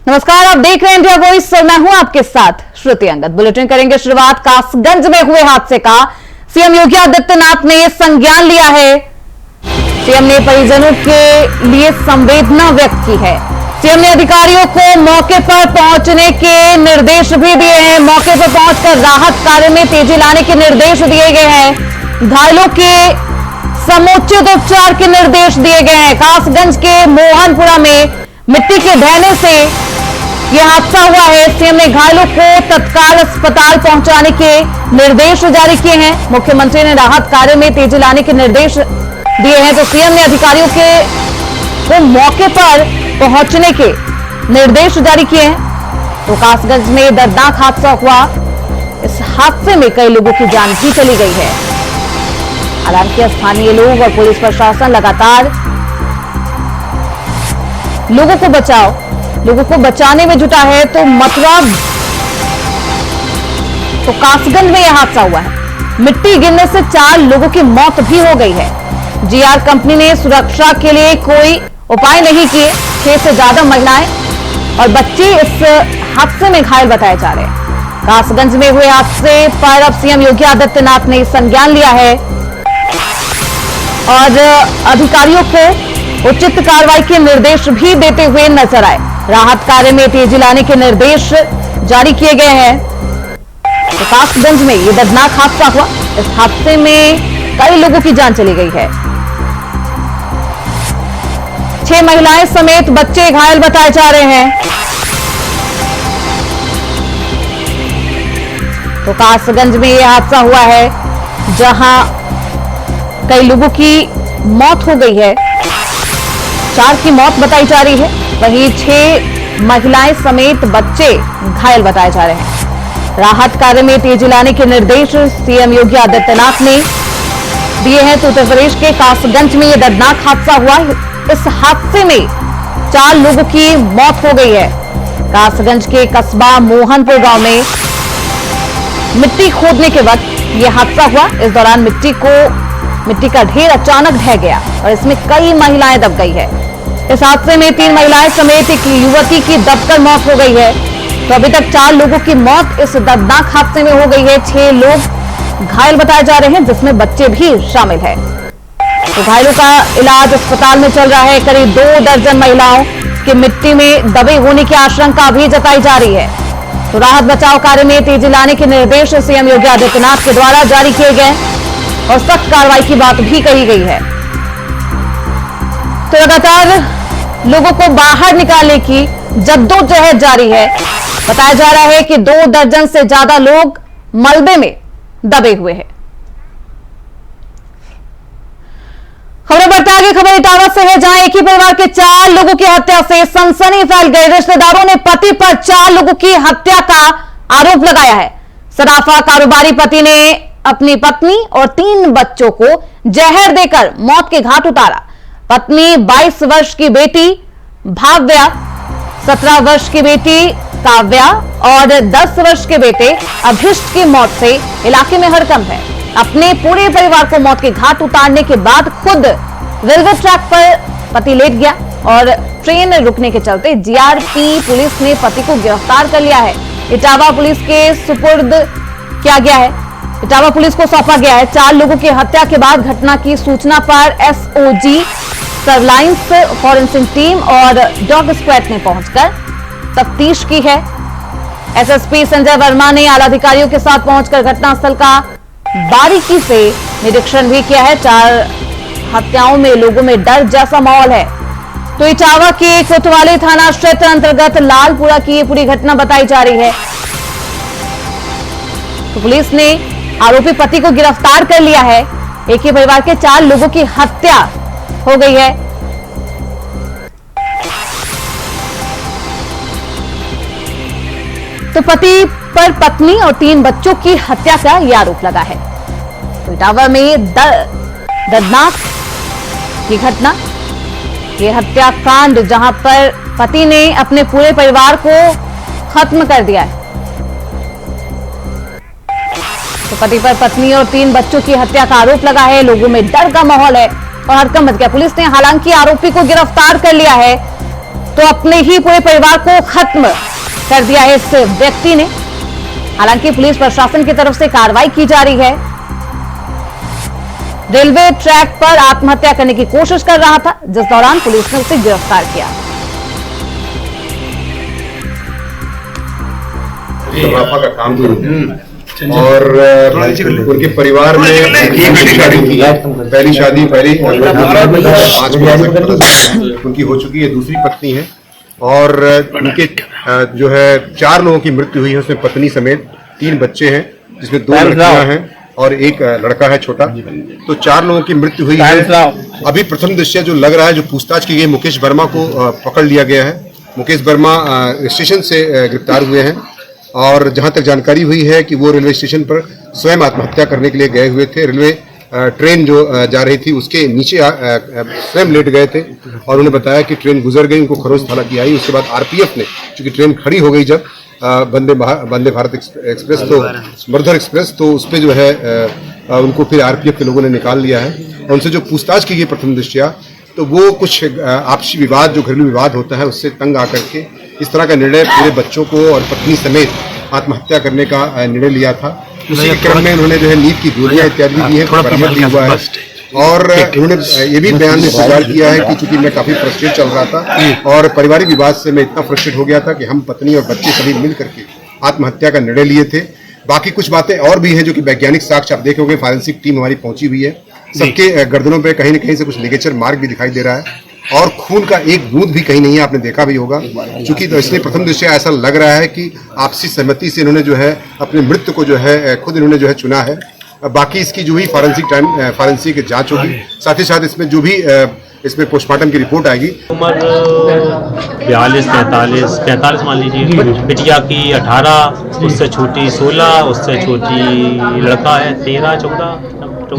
नमस्कार, आप देख रहे हैं इंडिया वॉइस और मैं हूं आपके साथ श्रुति अंगद। बुलेटिन करेंगे शुरुआत कासगंज में हुए हादसे का। सीएम योगी आदित्यनाथ ने संज्ञान लिया है। सीएम ने परिजनों के लिए संवेदना व्यक्त की है। सीएम ने अधिकारियों को मौके पर पहुंचने के निर्देश भी दिए हैं। मौके पर पहुंचकर राहत कार्य में तेजी लाने के निर्देश दिए गए हैं। घायलों के समुचित उपचार के निर्देश दिए गए हैं। कासगंज के मोहनपुरा में मिट्टी के ढहने से यह हादसा हुआ है। सीएम ने घायलों को तत्काल अस्पताल पहुंचाने के निर्देश जारी किए हैं। मुख्यमंत्री ने राहत कार्य में तेजी लाने के निर्देश दिए हैं। तो सीएम ने अधिकारियों को मौके पर पहुंचने के निर्देश जारी किए हैं। तो कासगंज में दर्दनाक हादसा हुआ। इस हादसे में कई लोगों की जान भी चली गई है। हालांकि स्थानीय लोग और पुलिस प्रशासन लगातार लोगों को बचाने में जुटा है। तो कासगंज में यह हादसा हुआ है। मिट्टी गिरने से 4 लोगों की मौत भी हो गई है। जीआर कंपनी ने सुरक्षा के लिए कोई उपाय नहीं किए। 6 से ज्यादा महिलाएं और बच्चे इस हादसे में घायल बताए जा रहे हैं। कासगंज में हुए हादसे पर अब सीएम योगी आदित्यनाथ ने संज्ञान लिया है और अधिकारियों को उचित कार्रवाई के निर्देश भी देते हुए नजर आए। राहत कार्य में तेजी लाने के निर्देश जारी किए गए हैं। तो कासगंज में यह दर्दनाक हादसा हुआ। इस हादसे में कई लोगों की जान चली गई है। 6 महिलाएं समेत बच्चे घायल बताए जा रहे हैं। तो कासगंज में यह हादसा हुआ है जहां कई लोगों की मौत हो गई है। 4 की मौत बताई जा रही है। वहीं 6 महिलाएं समेत बच्चे घायल बताए जा रहे हैं। राहत कार्य में तेजी लाने के निर्देश सीएम योगी आदित्यनाथ ने दिए हैं। तो उत्तर प्रदेश के कासगंज में यह दर्दनाक हादसा हुआ। इस हादसे में 4 लोगों की मौत हो गई है। कासगंज के कस्बा मोहनपुर गांव में मिट्टी खोदने के वक्त यह हादसा हुआ। इस दौरान मिट्टी का ढेर अचानक ढह गया और इसमें कई महिलाएं दब गई है। इस हादसे में 3 महिलाएं समेत एक युवती की दबकर मौत हो गई है। तो अभी तक 4 लोगों की मौत इस दर्दनाक हादसे में हो गई है। 6 लोग घायल बताए जा रहे हैं, जिसमें बच्चे भी शामिल हैं। तो घायलों का इलाज अस्पताल में चल रहा है। करीब 2 दर्जन महिलाओं के मिट्टी में दबे होने की आशंका भी जताई जा रही है। तो राहत बचाव कार्य में तेजी लाने के निर्देश सीएम योगी आदित्यनाथ के द्वारा जारी किए गए और सख्त कार्रवाई की बात भी कही गई है। तो लगातार लोगों को बाहर निकालने की जद्दोजहद जारी है। बताया जा रहा है कि 2 दर्जन से ज्यादा लोग मलबे में दबे हुए हैं। खबरें बढ़ते आगे। खबर इटावा से है, जहां एक ही परिवार के 4 लोगों की हत्या से सनसनी फैल गई। रिश्तेदारों ने पति पर 4 लोगों की हत्या का आरोप लगाया है। सराफा कारोबारी पति ने अपनी पत्नी और 3 बच्चों को जहर देकर मौत के घाट उतारा। पत्नी 22 वर्ष की बेटी भाव्या, 17 वर्ष की बेटी काव्या और 10 वर्ष के बेटे अभिष्ट की मौत से इलाके में हड़कंप है। अपने पूरे परिवार को मौत के घाट उतारने के बाद खुद रेलवे ट्रैक पर पति लेट गया और ट्रेन रुकने के चलते जीआरपी पुलिस ने पति को गिरफ्तार कर लिया है। इटावा पुलिस के सुपुर्द किया गया है। इटावा पुलिस को सौंपा गया है। 4 लोगों की हत्या के बाद घटना की सूचना पर एसओजी, सर्विलांस, फॉरेंसिक टीम और डॉग स्क्वाड ने पहुंचकर तफ्तीश की है। एसएसपी संजय वर्मा ने आला अधिकारियों के साथ पहुंचकर घटनास्थल का बारीकी से निरीक्षण भी किया है। 4 हत्याओं में लोगों में डर जैसा माहौल है। तो इटावा के कोतवाली थाना क्षेत्र अंतर्गत लालपुरा की ये पूरी घटना बताई जा रही है। तो पुलिस ने आरोपी पति को गिरफ्तार कर लिया है। एक ही परिवार के 4 लोगों की हत्या हो गई है। तो पति पर पत्नी और 3 बच्चों की हत्या का यह आरोप लगा है। तो इटावा में दर्दनाक की घटना, यह हत्याकांड जहां पर पति ने अपने पूरे परिवार को खत्म कर दिया है। तो पति पर पत्नी और 3 बच्चों की हत्या का आरोप लगा है। लोगों में डर का माहौल है और हड़कंप मच गया। पुलिस ने हालांकि आरोपी को गिरफ्तार कर लिया है। तो अपने ही पूरे परिवार को खत्म कर दिया है इस व्यक्ति ने। हालांकि पुलिस प्रशासन की तरफ से कार्रवाई की जा रही है। रेलवे ट्रैक पर आत्महत्या करने की कोशिश कर रहा था, जिस दौरान पुलिस ने उसे गिरफ्तार किया। फोटोग्राफर का काम और उनके परिवार में पहली शादी उनकी हो चुकी है, दूसरी पत्नी है और उनके जो है 4 लोगों की मृत्यु हुई है, उसमें पत्नी समेत 3 बच्चे हैं, जिसमें 2 लड़कियां हैं और एक लड़का है छोटा। तो 4 लोगों की मृत्यु हुई है। अभी प्रथम दृष्टया जो लग रहा है, जो पूछताछ की गई, मुकेश वर्मा को पकड़ लिया गया है। मुकेश वर्मा स्टेशन से गिरफ्तार हुए हैं और जहां तक जानकारी हुई है कि वो रेलवे स्टेशन पर स्वयं आत्महत्या करने के लिए गए हुए थे। रेलवे ट्रेन जो जा रही थी उसके नीचे स्वयं लेट गए थे और उन्हें बताया कि ट्रेन गुजर गई, उनको खरोच हालांकि आई। उसके बाद आरपीएफ ने, चूंकि ट्रेन खड़ी हो गई जब वंदे भारत एक्सप्रेस तो मरुधर एक्सप्रेस, तो उस पर जो है उनको फिर आरपीएफ के लोगों ने निकाल लिया है। और उनसे जो पूछताछ की गई प्रथम दृष्टया, तो वो कुछ आपसी विवाद, जो घरेलू विवाद होता है, उससे तंग आकर के इस तरह का निर्णय पूरे बच्चों को और पत्नी समेत आत्महत्या करने का निर्णय लिया था। उसी क्रम में उन्होंने जो है नींद की गोलियां इत्यादि दी है, बरामद भी हुआ है। और उन्होंने ये भी बयान में स्वीकार किया है कि चूंकि मैं काफी फ्रस्ट्रेट चल रहा था और पारिवारिक विवाद से मैं इतना फ्रस्ट्रेट हो गया था कि हम पत्नी और बच्चे सभी मिल करके आत्महत्या का निर्णय लिए थे। बाकी कुछ बातें और भी हैं जो कि वैज्ञानिक साक्ष्य आप देखोगे, फॉरेंसिक टीम हमारी पहुंची हुई है। सबके गर्दनों पे कहीं न कहीं से कुछ लिगेचर मार्क भी दिखाई दे रहा है और खून का एक बूंद भी कहीं नहीं है, आपने देखा भी होगा। चूंकि तो इसलिए प्रथम दृष्टया ऐसा लग रहा है कि आपसी सहमति से इन्होंने जो है अपने मृत्यु को जो है खुद इन्होंने जो है चुना है। बाकी इसकी जो भी फॉरेंसिक जांच होगी, साथ ही साथ इसमें जो भी इसमें पोस्टमार्टम की रिपोर्ट आएगी। उम्र 42-43 मान लीजिए। बिटिया की 18, उससे छोटी 16, उससे छोटी लड़का है 13-14। तो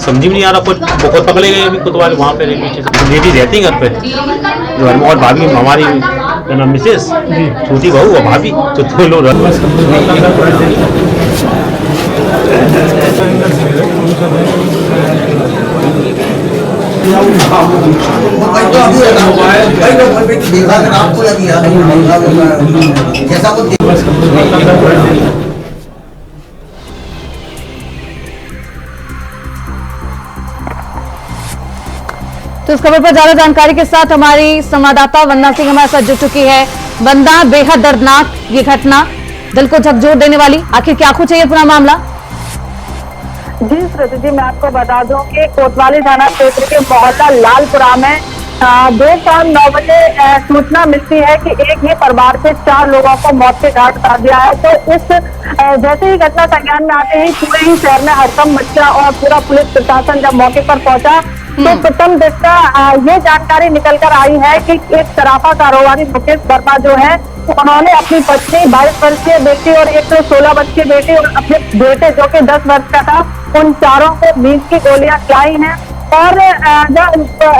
समझ में नहीं आ रहा, कुछ बहुत पकड़े गए अभी कोतवाल वहाँ पे रेलवे स्टेशन। लेडी रहती है घर पे जो घर में, और भाभी हमारी क्या नाम मिसेस, छोटी बहू और भाभी, जो 2 लोग। तो इस खबर पर ज्यादा जानकारी के साथ हमारी संवाददाता वंदना सिंह हमारे साथ जुड़ चुकी है। वंदना, बेहद दर्दनाक ये घटना, दिल को झकझोर देने वाली, आखिर क्या कुछ है ये पूरा मामला? जी श्रुति जी, मैं आपको बता दूं कि कोतवाली थाना क्षेत्र के मोहल्ला लालपुरा में देर शाम 9 बजे सूचना मिलती है कि एक ही परिवार से 4 लोगों को मौत के घाट उतार दिया है। तो इस जैसे ही घटना संज्ञान में आते ही पूरे ही शहर में हड़कंप मच गया और पूरा पुलिस प्रशासन जब मौके पर पहुंचा तो प्रथम दृष्टया ये जानकारी निकल कर आई है कि एक सराफा कारोबारी मुकेश वर्मा जो है, उन्होंने अपनी पत्नी 22 वर्षीय बेटी और एक 16 वर्षीय बेटी और अपने बेटे जो कि 10 वर्ष का था, उन चारों को नींद की गोलियां खिलाई हैं। और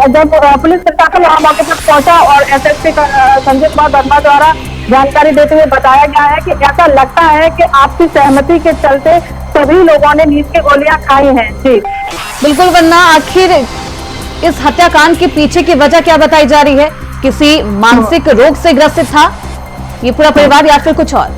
जब पुलिस प्रशासन वहां मौके पर पहुंचा और एसएसपी संजय कुमार वर्मा द्वारा जानकारी देते हुए बताया गया है कि ऐसा लगता है कि आपसी सहमति के चलते सभी लोगों ने नींद की गोलियां खाई हैं। जी बिल्कुल वंदना, आखिर इस हत्याकांड के पीछे की वजह क्या बताई जा रही है? किसी मानसिक रोग से ग्रसित था ये पूरा परिवार या फिर कुछ और?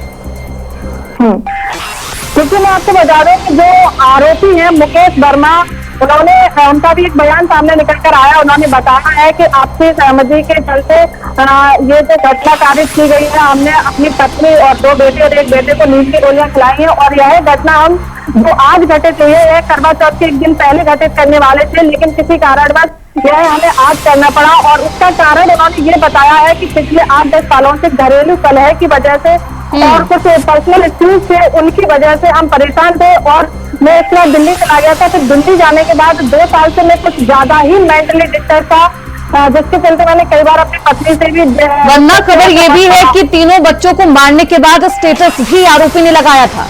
क्योंकि मैं आपको बता दूं कि जो आरोपी है मुकेश वर्मा, उनका भी एक बयान सामने निकल कर आया। उन्होंने बताया है कि आपसी सहमति के चलते ये जो घटना कारित की गई है, हमने अपनी पत्नी और 2 बेटे और एक बेटे को नींद की गोलियां खिलाई हैं। और यह घटना हम जो आज घटित हुई है, करवा चौथ के एक दिन पहले घटित करने वाले थे, लेकिन किसी कारणवश यह हमें आज करना पड़ा। और उसका कारण उन्होंने ये बताया है कि पिछले 8-10 सालों से घरेलू कलह की वजह से और कुछ पर्सनल इश्यूज से, उनकी वजह से हम परेशान थे और मैं इस बार दिल्ली चला गया था। फिर दिल्ली जाने के बाद 2 साल से मैं कुछ ज्यादा ही मेंटली डिस्टर्ब था, जिसके चलते मैंने कई बार अपनी पत्नी से भी। वरना खबर ये भी है कि तीनों बच्चों को मारने के बाद स्टेटस भी आरोपी ने लगाया था।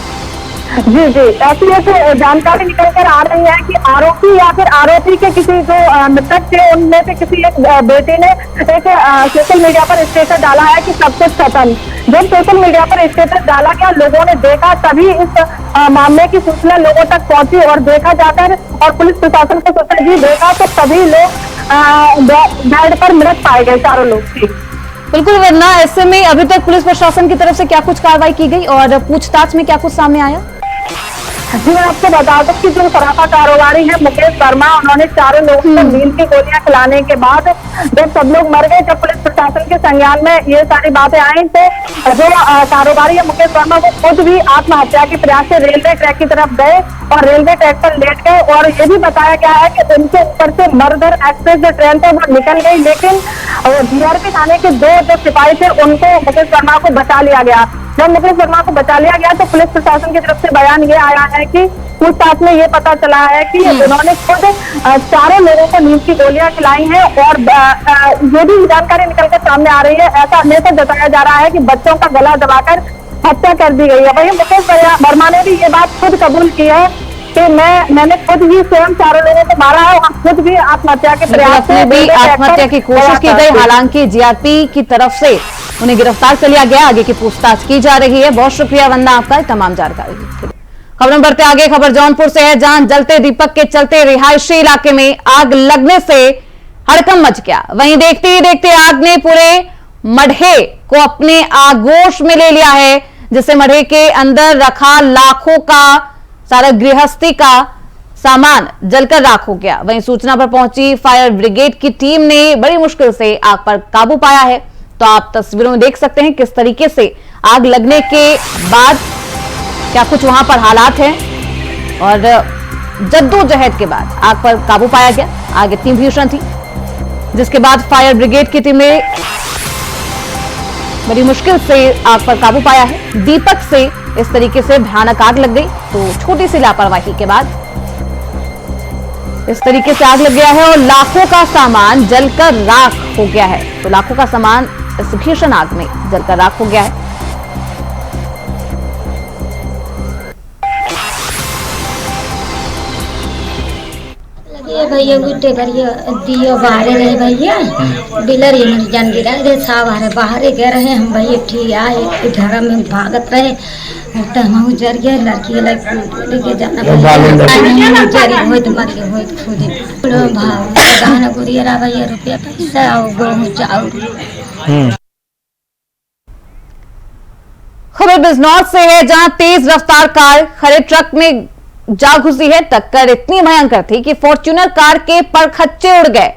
जी ऐसी जानकारी निकल कर आ रही है कि आरोपी या फिर आरोपी के किसी जो मृतक थे उनमें से किसी एक बेटे ने एक सोशल मीडिया पर स्टेटस डाला है कि सब कुछ खत्म। जब सोशल मीडिया पर स्टेटस डाला गया, लोगों ने देखा, तभी इस मामले की सूचना लोगों तक पहुंची और देखा जाकर और पुलिस प्रशासन को देखा तो सभी लोग बेड पर मृत पाए गए, चारों लोग। बिल्कुल, वरना ऐसे में अभी तक पुलिस प्रशासन की तरफ से क्या कुछ कार्रवाई की गई और पूछताछ में क्या कुछ सामने आया? जी मैं आपको बता दूं कि जो सराफा कारोबारी है मुकेश वर्मा, उन्होंने चारों लोगों को नींद की गोलियां खिलाने के बाद जब सब लोग मर गए, जब पुलिस प्रशासन के संज्ञान में ये सारी बातें आई, तो जो कारोबारी है मुकेश वर्मा वो खुद भी आत्महत्या के प्रयास से रेलवे ट्रैक की तरफ गए और रेलवे ट्रैक पर लेट गए। और ये भी बताया गया है कि उनके ऊपर से मरधर एक्सप्रेस जो ट्रेन थी वो निकल गई, लेकिन जीआरपी थाने के दो जो सिपाही थे उनको मुकेश वर्मा को बचा लिया गया। जब मुकेश वर्मा को बचा लिया गया तो पुलिस प्रशासन की तरफ से बयान ये आया है कि पूछताछ में ये पता चला है कि उन्होंने खुद चारों लोगों को नींद की गोलियां खिलाई हैं और ये भी जानकारी निकलकर सामने आ रही है, ऐसा अंदेशा जताया जा रहा है कि बच्चों का गला दबाकर हत्या कर दी गई है। वहीं मुकेश वर्मा ने भी ये बात खुद कबूल की है कि मैंने खुद ही स्वयं चारों लोगों को मारा है और खुद भी आत्महत्या के प्रयास से भी आत्महत्या की कोशिश की गई। हालांकि जीआरपी की तरफ से उन्हें गिरफ्तार कर लिया गया, आगे की पूछताछ की जा रही है। बहुत शुक्रिया वंदना आपका तमाम जानकारी के लिए। खबरों बढ़ते आगे, खबर जौनपुर से है, जहां जलते दीपक के चलते रिहायशी इलाके में आग लगने से हड़कंप मच गया। वहीं देखते ही देखते आग ने पूरे मढ़े को अपने आगोश में ले लिया है, जिससे मढ़े के अंदर रखा लाखों का सारा गृहस्थी का सामान जलकर राख हो गया। वहीं सूचना पर पहुंची फायर ब्रिगेड की टीम ने बड़ी मुश्किल से आग पर काबू पाया है। तो आप तस्वीरों में देख सकते हैं किस तरीके से आग लगने के बाद क्या कुछ वहां पर हालात हैं और जद्दोजहद के बाद आग पर काबू पाया गया। आग इतनी भीषण थी जिसके बाद फायर ब्रिगेड की टीम ने बड़ी मुश्किल से आग पर काबू पाया है। दीपक से इस तरीके से भयानक आग लग गई, तो छोटी सी लापरवाही के बाद इस तरीके से आग लग गया है और लाखों का सामान जलकर राख हो गया है। तो लाखों का सामान इस भीषण आग में जलकर राख हो गया है। भैया गुड्डे करिए दियो बाहर रहे भैया डीलर ये मेरी जान गिरा रे साहब बाहर गए रहे हम भैया ठीक आए घर में भागत रहे तो हम जर गए लड़की लेके जाना जरी हो तो मर गए हो खुद भाव गाना गुड़िया भैया रुपया पैसा और गेहूँ चाउर। खबर बिजनौर से है, जहां तेज रफ्तार कार खड़े ट्रक में जा घुसी है। टक्कर इतनी भयंकर थी कि फॉर्च्यूनर कार के परखच्चे उड़ गए।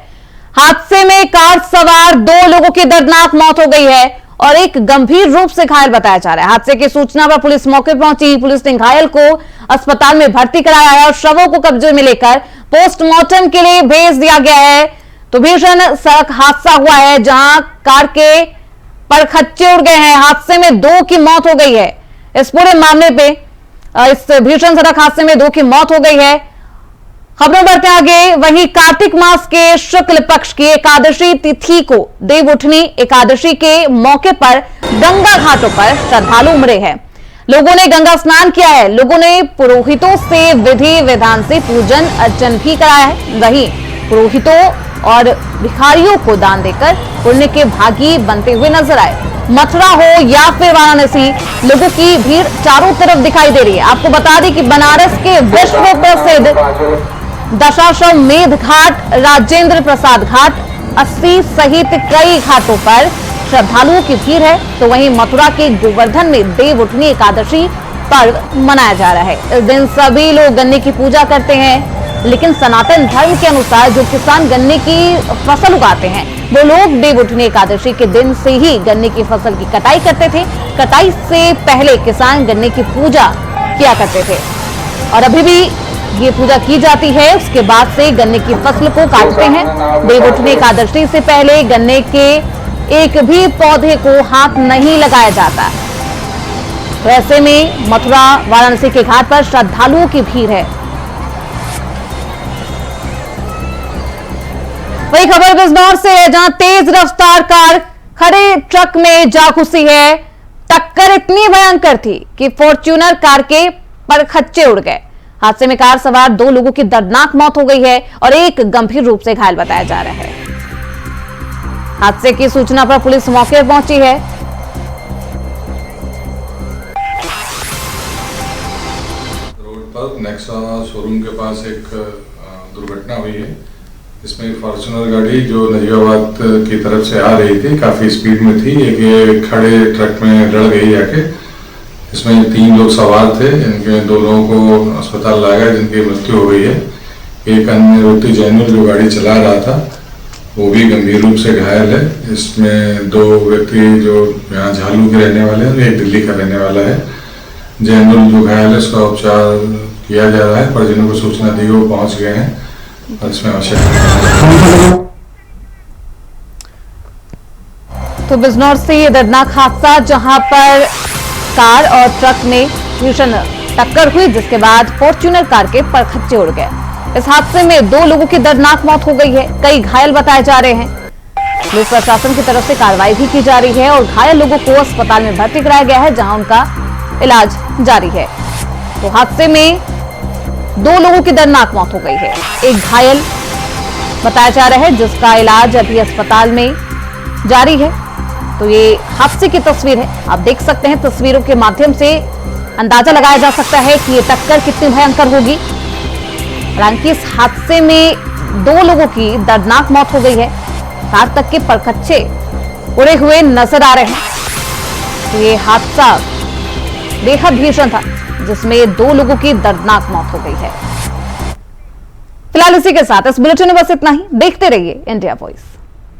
हादसे में कार सवार 2 लोगों की दर्दनाक मौत हो गई है और एक गंभीर रूप से घायल बताया जा रहा है। हादसे की सूचना पर पुलिस मौके पर पहुंची। पुलिस ने घायल को अस्पताल में भर्ती कराया है और शवों को कब्जे में लेकर पोस्टमार्टम के लिए भेज दिया गया है। तो भीषण सड़क हादसा हुआ है जहां कार के परखच्चे उड़ गए हैं। हादसे में 2 की मौत हो गई है। इस पूरे मामले पे इस भीषण सड़क हादसे में 2 की मौत हो गई है। खबरों बढ़ते आगे, वहीं कार्तिक मास के शुक्ल पक्ष की एकादशी तिथि को देव उठनी एकादशी के मौके पर गंगा घाटों पर श्रद्धालु उमड़े हैं। लोगों ने गंगा स्नान किया है। लोगों ने पुरोहितों से विधि विधान से पूजन अर्चन भी कराया है। वहीं पुरोहितों और भिखारियों को दान देकर पुण्य के भागी बनते हुए नजर आए। मथुरा हो या फिर वाराणसी, लोगों की भीड़ चारों तरफ दिखाई दे रही है। आपको बता दें कि बनारस के विश्व प्रसिद्ध दशाश्वमेध घाट, राजेंद्र प्रसाद घाट, 80 सहित कई घाटों पर श्रद्धालुओं की भीड़ है। तो वहीं मथुरा के गोवर्धन में देव उठनी एकादशी पर्व मनाया जा रहा है। इस दिन सभी लोग गन्ने की पूजा करते हैं, लेकिन सनातन धर्म के अनुसार जो किसान गन्ने की फसल उगाते हैं वो लोग देव उठनी एकादशी के दिन से ही गन्ने की फसल की कटाई करते थे। कटाई से पहले किसान गन्ने की पूजा किया करते थे और अभी भी ये पूजा की जाती है। उसके बाद से गन्ने की फसल को काटते हैं। देव उठनी एकादशी से पहले गन्ने के एक भी पौधे को हाथ नहीं लगाया जाता। तो ऐसे में मथुरा वाराणसी के घाट पर श्रद्धालुओं की भीड़ है। वही खबर बिजनौर से है, जहां तेज रफ्तार कार खड़े ट्रक में जा घुसी है। टक्कर इतनी भयंकर थी कि फॉर्च्यूनर कार के परखच्चे उड़ गए। हादसे में कार सवार 2 लोगों की दर्दनाक मौत हो गई है और एक गंभीर रूप से घायल बताया जा रहा है। हादसे की सूचना पर पुलिस मौके पर पहुंची है। रोड पर नेक्सा शोरूम के पास एक दुर्घटना हुई है इसमें फॉर्च्यूनर गाड़ी जो नजीबाबाद की तरफ से आ रही थी, काफ़ी स्पीड में थी, एक ये खड़े ट्रक में लड़ गई आके। इसमें 3 लोग सवार थे, इनके 2 लोगों को अस्पताल लाया गया जिनकी मृत्यु हो गई है। एक अन्य व्यक्ति जैनुल जो गाड़ी चला रहा था वो भी गंभीर रूप से घायल है। इसमें 2 व्यक्ति जो यहाँ झालू के रहने वाले हैं, एक दिल्ली का रहने वाला है। जैनुल जो घायल है उसका उपचार किया जा रहा है, परिजनों को सूचना दी वो पहुँच गए हैं और इसमें आवश्यक। तो बिजनौर से ये दर्दनाक हादसा जहां पर कार और ट्रक में भीषण टक्कर हुई, जिसके बाद फॉर्च्यूनर कार के परखच्चे उड़ गए। इस हादसे में 2 लोगों की दर्दनाक मौत हो गई है, कई घायल बताए जा रहे हैं। पुलिस प्रशासन की तरफ से कार्रवाई भी की जा रही है और घायल लोगों को अस्पताल में भर्ती कराया गया है, जहां उनका इलाज जारी है। तो हादसे में 2 लोगों की दर्दनाक मौत हो गई है, एक घायल बताया जा रहा है जिसका इलाज अभी अस्पताल में जारी है। तो ये हादसे की तस्वीर है, आप देख सकते हैं। तस्वीरों के माध्यम से अंदाजा लगाया जा सकता है कि ये टक्कर कितनी भयंकर होगी। हालांकि इस हादसे में 2 लोगों की दर्दनाक मौत हो गई है, कार तक के परखच्चे उड़े हुए नजर आ रहे हैं। तो ये हादसा बेहद भीषण था जिसमें 2 लोगों की दर्दनाक मौत हो गई है। फिलहाल इसी के साथ इस बुलेटिन में बस इतना ही। देखते रहिए इंडिया वॉइस।